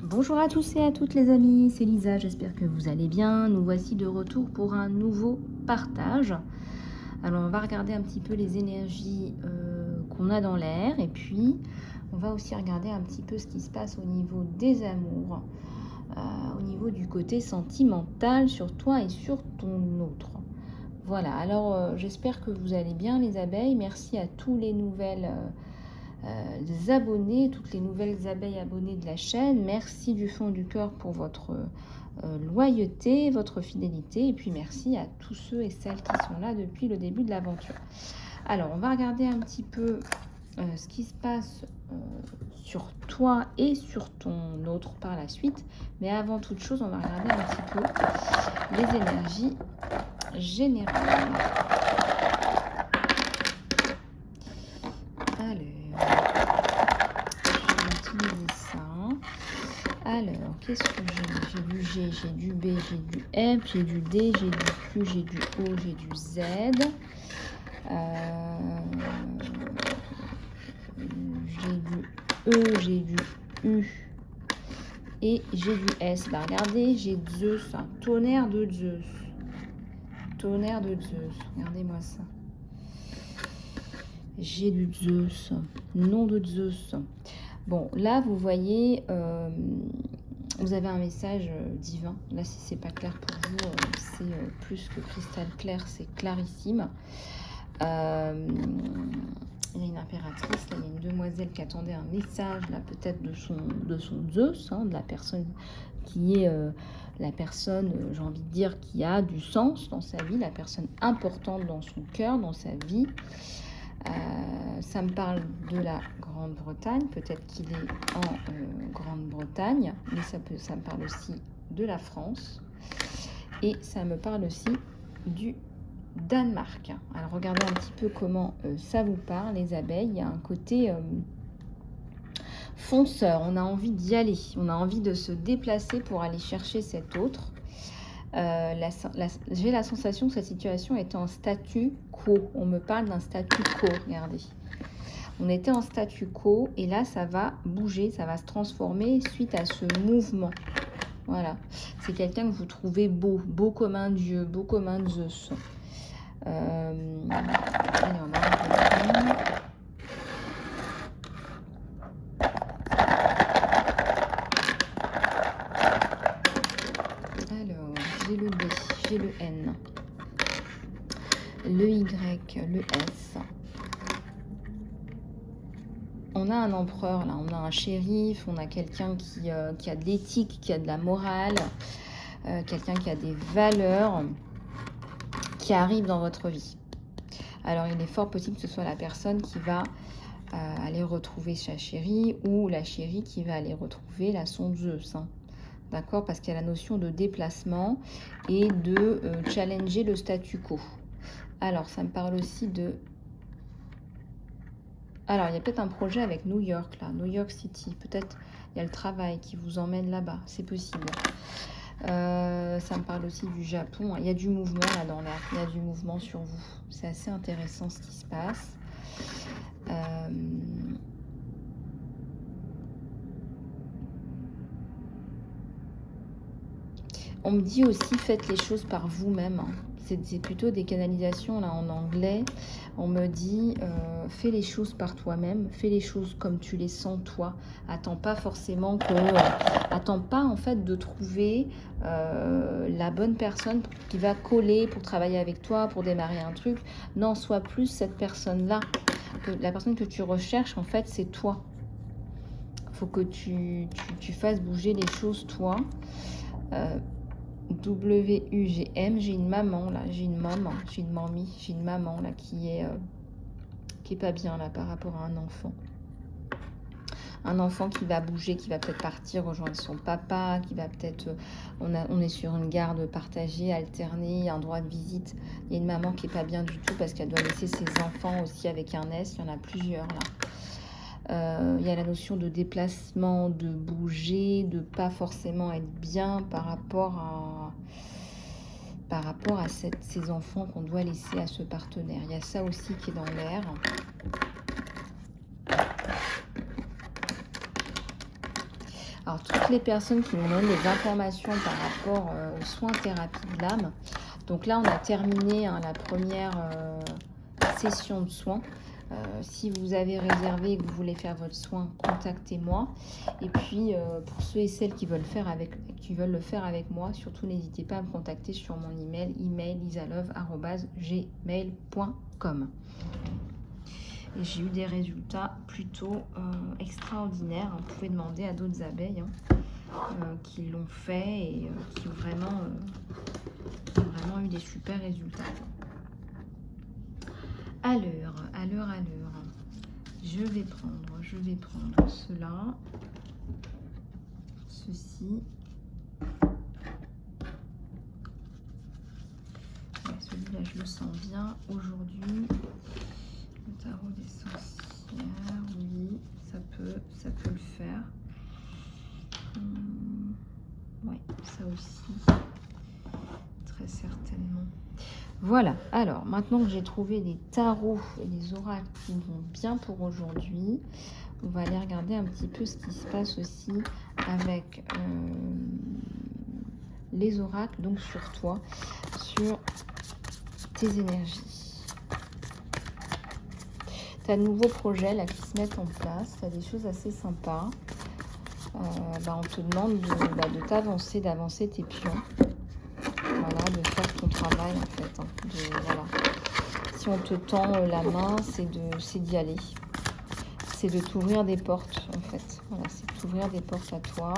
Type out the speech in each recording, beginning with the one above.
Bonjour à tous et à toutes les amis, c'est Lisa, j'espère que vous allez bien. Nous voici de retour pour un nouveau partage. Alors on va regarder un petit peu les énergies qu'on a dans l'air et puis on va aussi regarder un petit peu ce qui se passe au niveau des amours, au niveau du côté sentimental sur toi et sur ton autre. Voilà, alors j'espère que vous allez bien les abeilles. Merci à tous les nouvelles des abonnés, toutes les nouvelles abeilles abonnées de la chaîne. Merci du fond du cœur pour votre loyauté, votre fidélité. Et puis merci à tous ceux et celles qui sont là depuis le début de l'aventure. Alors, on va regarder un petit peu ce qui se passe sur toi et sur ton autre par la suite. Mais avant toute chose, on va regarder un petit peu les énergies générales. Alors, qu'est-ce que j'ai? J'ai du G, j'ai du B, j'ai du F, j'ai du D, j'ai du Q, j'ai du O, j'ai du Z. J'ai du E, j'ai du U et j'ai du S. Bah, regardez, j'ai Zeus, hein, tonnerre de Zeus. Tonnerre de Zeus, regardez-moi ça. J'ai du Zeus, nom de Zeus. Bon, là, vous voyez, vous avez un message divin. Là, si c'est pas clair pour vous, c'est plus que cristal clair, c'est clarissime. Il y a une impératrice, là, il y a une demoiselle qui attendait un message, là, peut-être de son Zeus, hein, de la personne qui est la personne, j'ai envie de dire, qui a du sens dans sa vie, la personne importante dans son cœur, dans sa vie. Ça me parle de la Grande-Bretagne, peut-être qu'il est en Grande-Bretagne, mais ça me parle aussi de la France et ça me parle aussi du Danemark. Alors regardez un petit peu comment ça vous parle, les abeilles. Il y a un côté fonceur, on a envie d'y aller, on a envie de se déplacer pour aller chercher cet autre. J'ai la sensation que cette situation est en statu quo. On me parle d'un statu quo, regardez. On était en statu quo et là, ça va bouger, ça va se transformer suite à ce mouvement. Voilà. C'est quelqu'un que vous trouvez beau, beau comme un dieu, beau comme un Zeus. Allez, on va reprendre. Alors, j'ai le B, j'ai le N, le Y, le S. On a un empereur, là, on a un shérif, on a quelqu'un qui a de l'éthique, qui a de la morale, quelqu'un qui a des valeurs, qui arrive dans votre vie. Alors, il est fort possible que ce soit la personne qui va aller retrouver sa chérie ou la chérie qui va aller retrouver la sondeuse. Hein. D'accord? Parce qu'il y a la notion de déplacement et de challenger le statu quo. Alors, ça me parle aussi de... Alors, il y a peut-être un projet avec New York, là, New York City. Peut-être il y a le travail qui vous emmène là-bas, c'est possible. Ça me parle aussi du Japon. Il y a du mouvement là dans l'air, il y a du mouvement sur vous. C'est assez intéressant ce qui se passe. On me dit aussi, faites les choses par vous-même. Hein. C'est plutôt des canalisations là en anglais. On me dit, fais les choses par toi-même, fais les choses comme tu les sens toi. Attends pas forcément attends pas en fait de trouver la bonne personne qui va coller pour travailler avec toi, pour démarrer un truc. Non, sois plus cette personne-là. La personne que tu recherches, en fait, c'est toi. Faut que tu fasses bouger les choses toi. WUGM, j'ai une maman là, j'ai une mamie, j'ai une maman là qui est pas bien là par rapport à un enfant. Un enfant qui va bouger, qui va peut-être partir rejoindre son papa, qui va peut-être... on est sur une garde partagée, alternée, un droit de visite. Il y a une maman qui est pas bien du tout parce qu'elle doit laisser ses enfants aussi avec un S, il y en a plusieurs là. Il y a la notion de déplacement, de bouger, de pas forcément être bien par rapport à ces enfants qu'on doit laisser à ce partenaire. Il y a ça aussi qui est dans l'air. Alors, toutes les personnes qui nous donnent des informations par rapport aux soins thérapie de l'âme. Donc là, on a terminé la première session de soins. Si vous avez réservé et que vous voulez faire votre soin, contactez-moi. Et puis, pour ceux et celles qui veulent le faire avec moi, surtout n'hésitez pas à me contacter sur mon email lisalove@gmail.com. Et j'ai eu des résultats plutôt extraordinaires. Vous pouvez demander à d'autres abeilles qui l'ont fait et qui ont vraiment eu des super résultats. À l'heure. Je vais prendre cela, ceci. Celui-là, je le sens bien aujourd'hui. Le tarot des sorcières, oui, ça peut le faire. Oui, ça aussi, très certainement. Voilà, alors maintenant que j'ai trouvé les tarots et les oracles qui vont bien pour aujourd'hui, on va aller regarder un petit peu ce qui se passe aussi avec les oracles, donc sur toi, sur tes énergies. Tu as de nouveaux projets là qui se mettent en place, tu as des choses assez sympas. On te demande de t'avancer, d'avancer tes pions. Voilà, de faire ton travail en fait. Voilà. Si on te tend la main, c'est d'y aller. C'est de t'ouvrir des portes en fait. Voilà, c'est de t'ouvrir des portes à toi.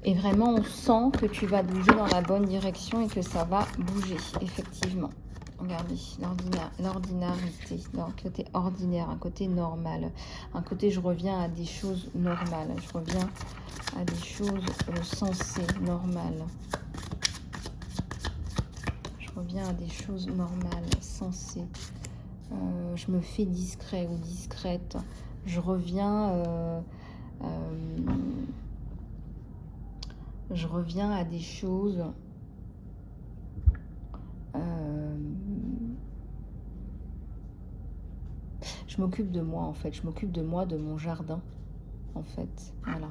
Et vraiment, on sent que tu vas bouger dans la bonne direction et que ça va bouger, effectivement. Regardez, l'ordinarité, un côté ordinaire, un côté normal. Un côté, je reviens à des choses normales. Je reviens à des choses sensées, normales. Je reviens à des choses normales, sensées. Je me fais discret ou discrète. Je reviens à des choses je m'occupe de moi en fait, je m'occupe de moi, de mon jardin en fait, voilà.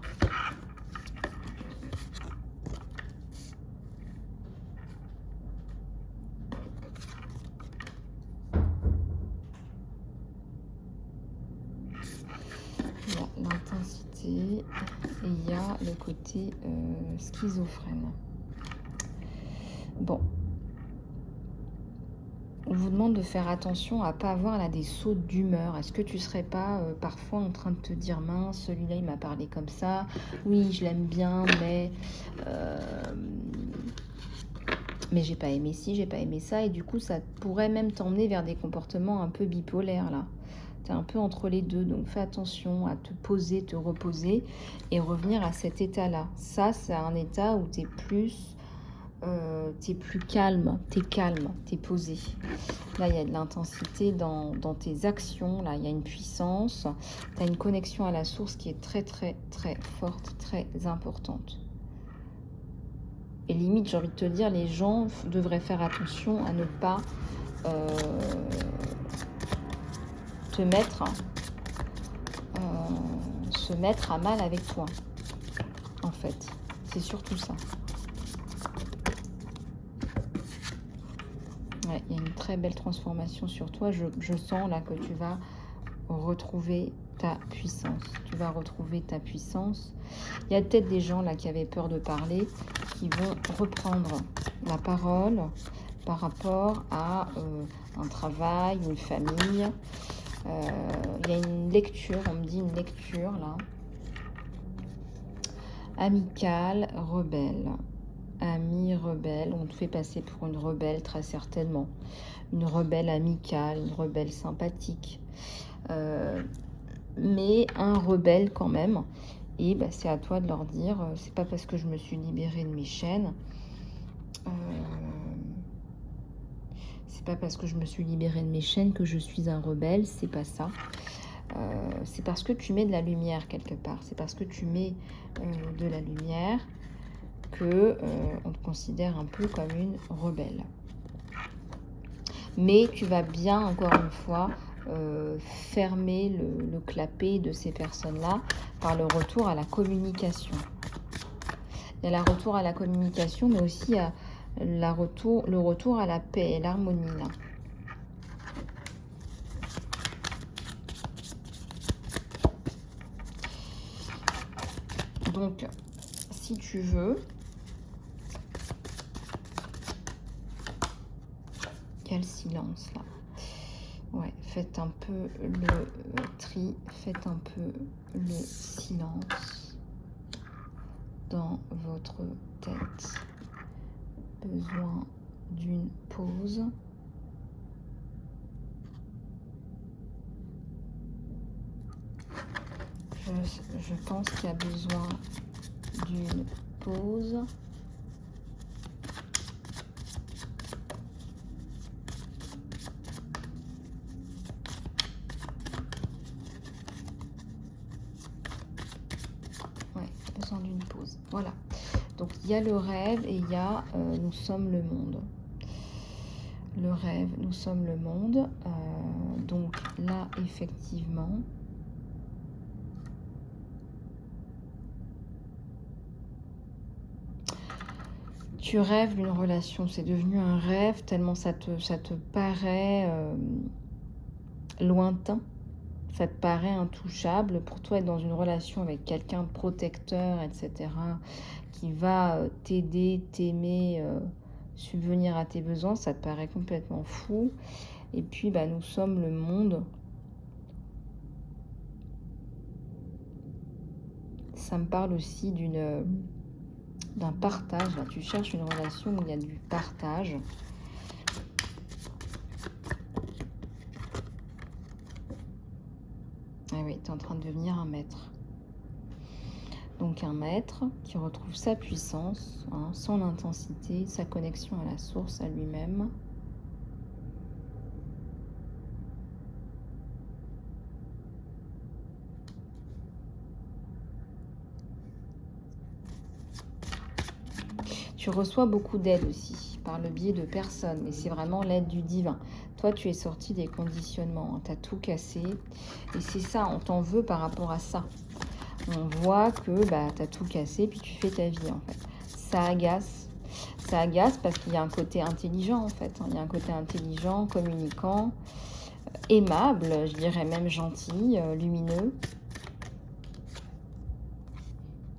Il y a l'intensité et il y a le côté schizophrène. Bon. On vous demande de faire attention à ne pas avoir là des sauts d'humeur. Est-ce que tu ne serais pas parfois en train de te dire mince, celui-là il m'a parlé comme ça, oui je l'aime bien, mais j'ai pas aimé ci, j'ai pas aimé ça, et du coup ça pourrait même t'emmener vers des comportements un peu bipolaires là. Tu es un peu entre les deux, donc fais attention à te poser, te reposer et revenir à cet état-là. Ça, c'est un état où tu es plus... t'es plus calme, t'es posé. Là, il y a de l'intensité dans tes actions. Là, il y a une puissance. Tu as une connexion à la source qui est très, très, très forte, très importante. Et limite, j'ai envie de te dire, les gens devraient faire attention à ne pas se mettre à mal avec toi. En fait, c'est surtout ça. Ouais, il y a une très belle transformation sur toi. Je sens là que tu vas retrouver ta puissance. Tu vas retrouver ta puissance. Il y a peut-être des gens là qui avaient peur de parler, qui vont reprendre la parole par rapport à un travail, une famille. Il y a une lecture, on me dit une lecture là. Amicale, rebelle. Amie rebelle, on te fait passer pour une rebelle très certainement. Une rebelle amicale, une rebelle sympathique. Mais un rebelle quand même. Et c'est à toi de leur dire, c'est pas parce que je me suis libérée de mes chaînes. C'est pas parce que je me suis libérée de mes chaînes que je suis un rebelle, c'est pas ça. C'est parce que tu mets de la lumière quelque part. C'est parce que tu mets de la lumière que on te considère un peu comme une rebelle. Mais tu vas bien, encore une fois, fermer le clapet de ces personnes-là par le retour à la communication. Il y a le retour à la communication, mais aussi le retour à la paix et l'harmonie. Là. Donc, si tu veux, quel silence là. Ouais, faites un peu le tri, faites un peu le silence dans votre tête. Besoin d'une pause. Je pense qu'il y a besoin d'une pause. Ouais, besoin d'une pause. Voilà. Donc il y a le rêve et il y a nous sommes le monde. Le rêve, nous sommes le monde. Donc là, effectivement, tu rêves d'une relation. C'est devenu un rêve tellement ça te paraît lointain. Ça te paraît intouchable. Pour toi, être dans une relation avec quelqu'un de protecteur, etc., qui va t'aider, t'aimer, subvenir à tes besoins, ça te paraît complètement fou. Et puis, bah, nous sommes le monde. Ça me parle aussi d'un partage. Là, tu cherches une relation où il y a du partage. Ah oui, tu es en train de devenir un maître. Donc un maître qui retrouve sa puissance, hein, son intensité, sa connexion à la source, à lui-même. Tu reçois beaucoup d'aide aussi, par le biais de personnes, mais c'est vraiment l'aide du divin. Toi, tu es sorti des conditionnements, hein, tu as tout cassé, et c'est ça, on t'en veut par rapport à ça. On voit que bah, tu as tout cassé, puis tu fais ta vie, en fait. Ça agace parce qu'il y a un côté intelligent, en fait. Hein. Il y a un côté intelligent, communicant, aimable, je dirais même gentil, lumineux.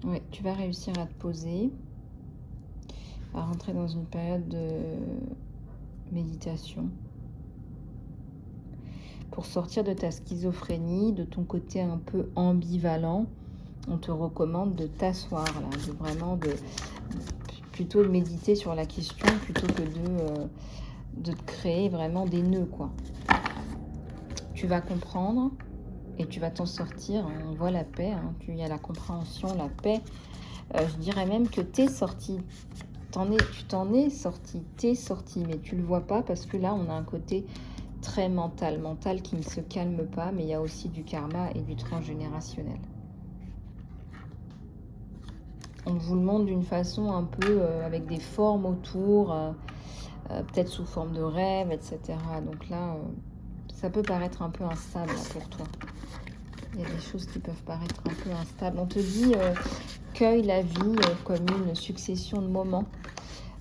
Oui, tu vas réussir à te poser, à rentrer dans une période de méditation pour sortir de ta schizophrénie, de ton côté un peu ambivalent. On te recommande de t'asseoir là, plutôt de méditer sur la question plutôt que de te créer vraiment des nœuds, quoi. Tu vas comprendre et tu vas t'en sortir. Hein. On voit la paix, hein. Il y a la compréhension, la paix. Je dirais même que t'es sorti. Tu t'en es sorti, t'es sorti, mais tu le vois pas parce que là, on a un côté très mental qui ne se calme pas, mais il y a aussi du karma et du transgénérationnel. On vous le montre d'une façon un peu avec des formes autour, peut-être sous forme de rêve, etc. Donc là, ça peut paraître un peu instable là, pour toi. Il y a des choses qui peuvent paraître un peu instables. On te dit cueille la vie comme une succession de moments.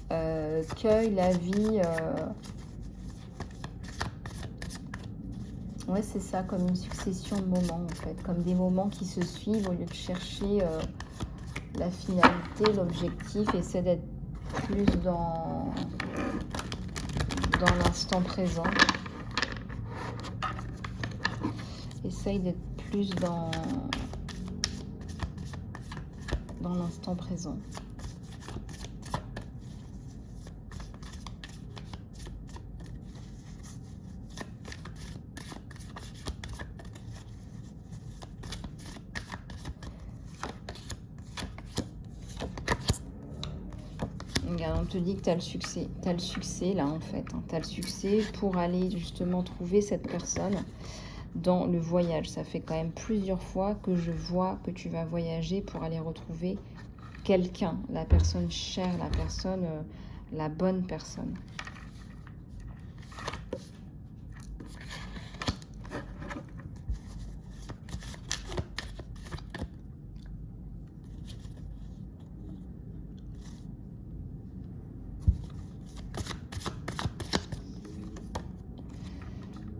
Cueille la vie... Ouais, c'est ça, comme une succession de moments, en fait. Comme des moments qui se suivent au lieu de chercher la finalité, l'objectif. Essaie d'être plus dans l'instant présent. Essaye d'être plus dans l'instant présent. on te dit que tu as le succès. Tu as le succès là en fait. Hein. Tu as le succès pour aller justement trouver cette personne dans le voyage. Ça fait quand même plusieurs fois que je vois que tu vas voyager pour aller retrouver quelqu'un, la personne chère, la personne, la bonne personne.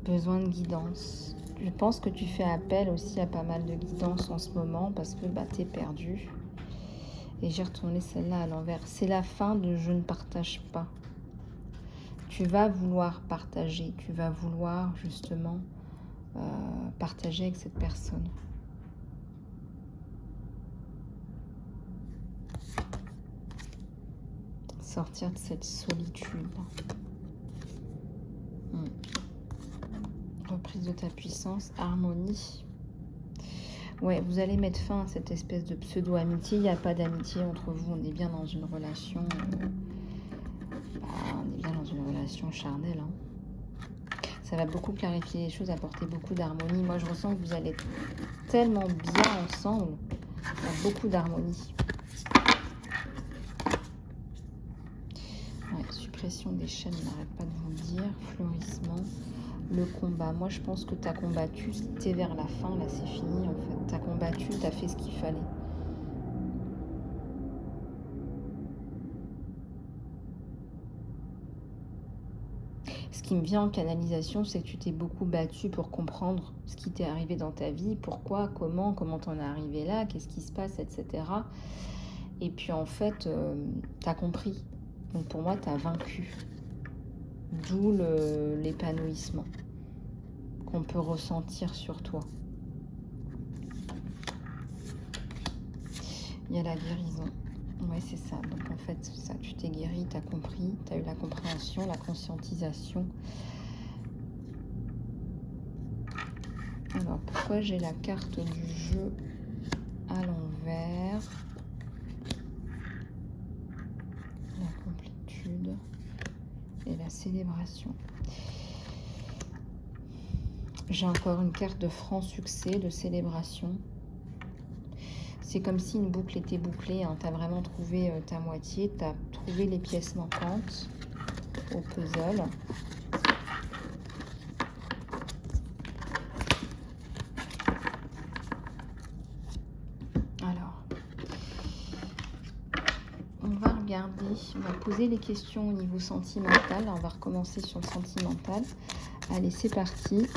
Besoin de guidance. Je pense que tu fais appel aussi à pas mal de guidance en ce moment parce que bah, tu es perdu. Et j'ai retourné celle-là à l'envers. C'est la fin de je ne partage pas. Tu vas vouloir partager. Tu vas vouloir justement partager avec cette personne. Sortir de cette solitude. Reprise de ta puissance, harmonie. Ouais, vous allez mettre fin à cette espèce de pseudo-amitié. Il n'y a pas d'amitié entre vous. On est bien dans une relation. On est bien dans une relation charnelle. Hein. Ça va beaucoup clarifier les choses, apporter beaucoup d'harmonie. Moi, je ressens que vous allez être tellement bien ensemble. Il y a beaucoup d'harmonie. Ouais, suppression des chaînes, on n'arrête pas de vous le dire. Fleurissement. Le combat. Moi, je pense que tu as combattu. C'était vers la fin. Là, c'est fini, en fait. Tu as combattu, tu as fait ce qu'il fallait. Ce qui me vient en canalisation, c'est que tu t'es beaucoup battu pour comprendre ce qui t'est arrivé dans ta vie. Pourquoi, comment t'en es arrivé là, qu'est-ce qui se passe, etc. Et puis, en fait, tu as compris. Donc, pour moi, tu as vaincu. D'où l'épanouissement qu'on peut ressentir sur toi. Il y a la guérison. Ouais, c'est ça. Donc en fait, ça, tu t'es guéri, tu as compris, tu as eu la compréhension, la conscientisation. Alors, pourquoi j'ai la carte du jeu à l'envers? La complétude et la célébration. J'ai encore une carte de franc succès, de célébration. C'est comme si une boucle était bouclée. Hein. Tu as vraiment trouvé ta moitié. Tu as trouvé les pièces manquantes au puzzle. Alors, on va regarder, on va poser les questions au niveau sentimental. On va recommencer sur le sentimental. Allez, c'est parti.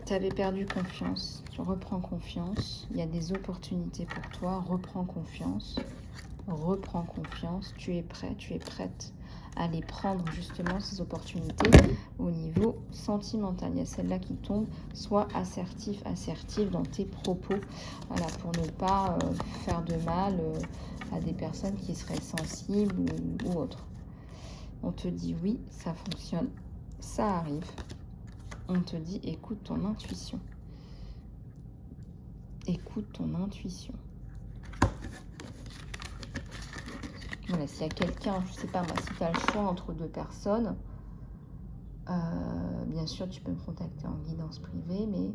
Tu avais perdu confiance, tu reprends confiance, il y a des opportunités pour toi, reprends confiance, tu es prêt, tu es prête à les prendre justement ces opportunités au niveau sentimental. Il y a celle-là qui tombe, sois assertif, assertive dans tes propos, voilà, pour ne pas faire de mal à des personnes qui seraient sensibles ou autres. On te dit oui, ça fonctionne, ça arrive. On te dit, écoute ton intuition. Écoute ton intuition. Voilà, s'il y a quelqu'un, je ne sais pas moi, si tu as le choix entre deux personnes, bien sûr, tu peux me contacter en guidance privée, mais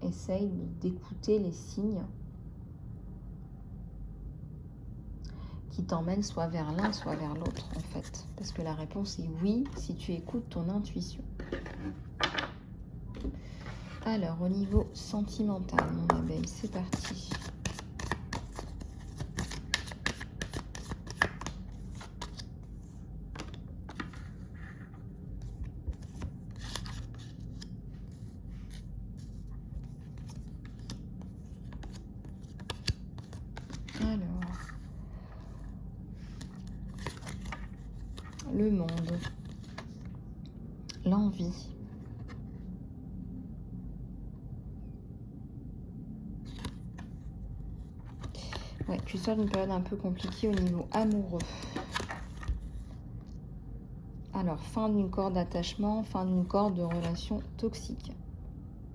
essaye d'écouter les signes qui t'emmènent soit vers l'un, soit vers l'autre, en fait. Parce que la réponse est oui, si tu écoutes ton intuition. Alors, au niveau sentimental, mon abeille, c'est parti. Alors, le monde, l'envie. Ouais, tu sors d'une période un peu compliquée au niveau amoureux. Alors, fin d'une corde d'attachement, fin d'une corde de relation toxique.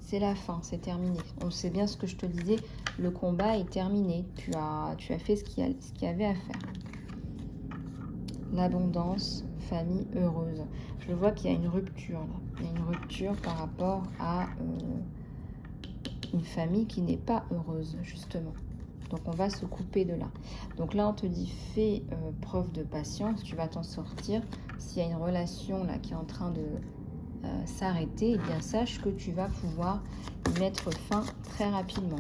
C'est la fin, c'est terminé. On sait bien ce que je te disais, le combat est terminé. Tu as fait ce qu'il y avait à faire. L'abondance, famille heureuse. Je vois qu'il y a une rupture là. Il y a une rupture par rapport à une famille qui n'est pas heureuse, justement. Donc on va se couper de là. Donc là on te dit fais preuve de patience, tu vas t'en sortir. S'il y a une relation là qui est en train de s'arrêter, eh bien sache que tu vas pouvoir y mettre fin très rapidement.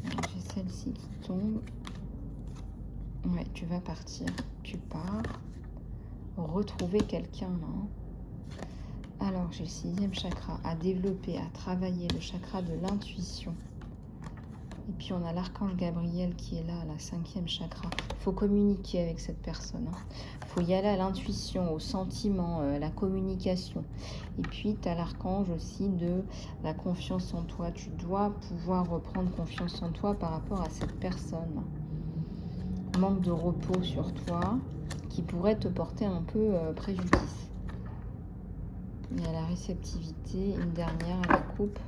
J'ai celle-ci qui tombe. Ouais, tu vas partir. Tu pars. Retrouver quelqu'un là. Alors, j'ai le 6e chakra à développer, à travailler, le chakra de l'intuition. Et puis, on a l'archange Gabriel qui est là, la 5e chakra. Il faut communiquer avec cette personne. Il faut y aller à l'intuition, au sentiment, la communication. Et puis, tu as l'archange aussi de la confiance en toi. Tu dois pouvoir reprendre confiance en toi par rapport à cette personne. Manque de repos sur toi qui pourrait te porter un peu préjudice. Il y a la réceptivité, une dernière à la coupe.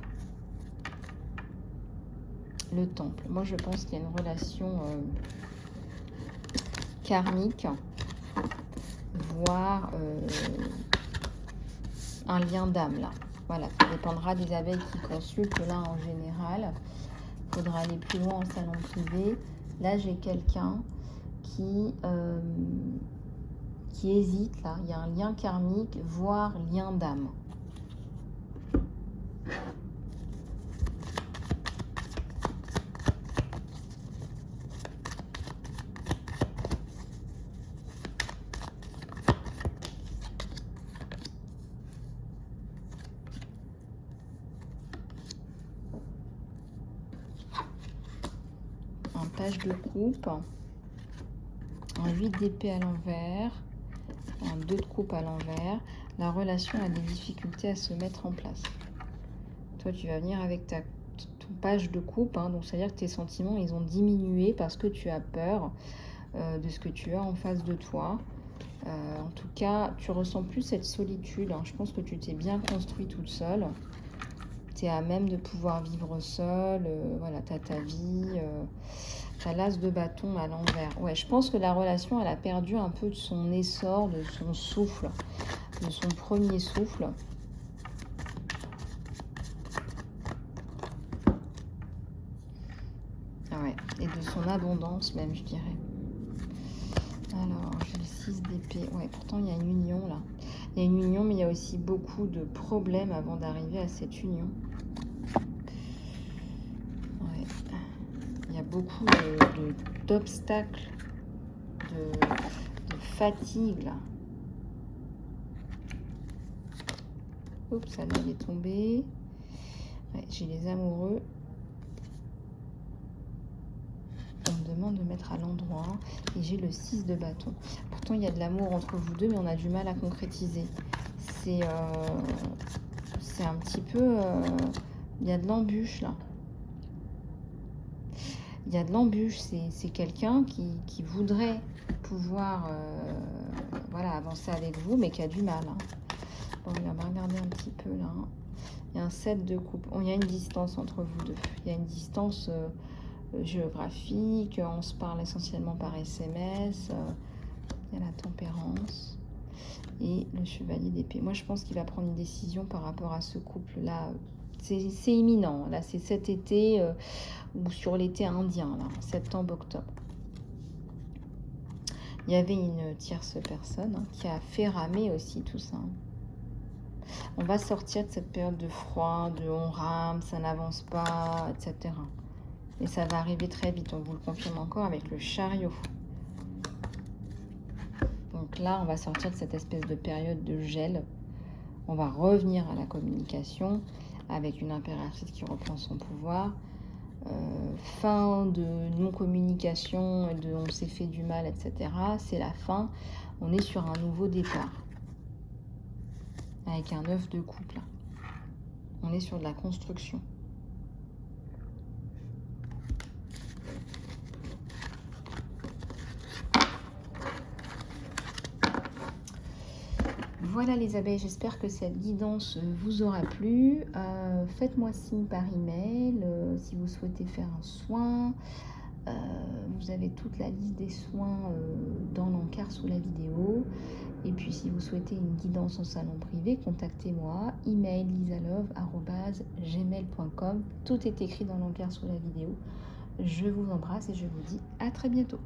Le temple. Moi, je pense qu'il y a une relation karmique, voire un lien d'âme, là. Voilà, ça dépendra des abeilles qui consultent, là, en général. Il faudra aller plus loin en salon privé. Là, j'ai quelqu'un qui hésite, là. Il y a un lien karmique, voire lien d'âme. Un page de coupe, un 8 d'épée à l'envers, un 2 de coupe à l'envers. La relation a des difficultés à se mettre en place. Toi, tu vas venir avec ton page de coupe, hein, donc c'est-à-dire que tes sentiments, ils ont diminué parce que tu as peur de ce que tu as en face de toi. En tout cas, tu ressens plus cette solitude. Hein. Je pense que tu t'es bien construit toute seule. Tu es à même de pouvoir vivre seule. Voilà, tu as ta vie. Tu as l'as de bâton à l'envers. Ouais, je pense que la relation, elle a perdu un peu de son essor, de son souffle, de son premier souffle. Ouais, et de son abondance même, je dirais. Alors, j'ai le 6 d'épée. Ouais, pourtant, il y a une union, là. Il y a une union, mais il y a aussi beaucoup de problèmes avant d'arriver à cette union. Ouais. Il y a beaucoup d'obstacles, de fatigue, là. Oups, ça elle est tombée. Ouais, j'ai les amoureux. On me demande de mettre à l'endroit. Et j'ai le 6 de bâton. Pourtant, il y a de l'amour entre vous deux, mais on a du mal à concrétiser. C'est un petit peu... il y a de l'embûche, là. Il y a de l'embûche. C'est quelqu'un qui voudrait pouvoir voilà, avancer avec vous, mais qui a du mal. Hein. Bon, on va regarder un petit peu, là. Il y a un 7 de coupe. Il y a une distance entre vous deux. Il y a une distance... géographique, on se parle essentiellement par SMS, il y a la tempérance et le chevalier d'épée. Moi, je pense qu'il va prendre une décision par rapport à ce couple-là. C'est imminent. Là, c'est cet été ou sur l'été indien, là, septembre-octobre. Il y avait une tierce personne hein, qui a fait ramer aussi tout ça. On va sortir de cette période de froid, de on rame, ça n'avance pas, etc. Et ça va arriver très vite, on vous le confirme encore avec le chariot. Donc là, on va sortir de cette espèce de période de gel. On va revenir à la communication avec une impératrice qui reprend son pouvoir. fin de non-communication, de on s'est fait du mal, etc. C'est la fin. On est sur un nouveau départ. Avec un œuf de couple. On est sur de la construction. Voilà les abeilles, j'espère que cette guidance vous aura plu. Faites-moi signe par email si vous souhaitez faire un soin. Vous avez toute la liste des soins dans l'encart sous la vidéo. Et puis si vous souhaitez une guidance en salon privé, contactez-moi. Email lisalove@gmail.com. Tout est écrit dans l'encart sous la vidéo. Je vous embrasse et je vous dis à très bientôt.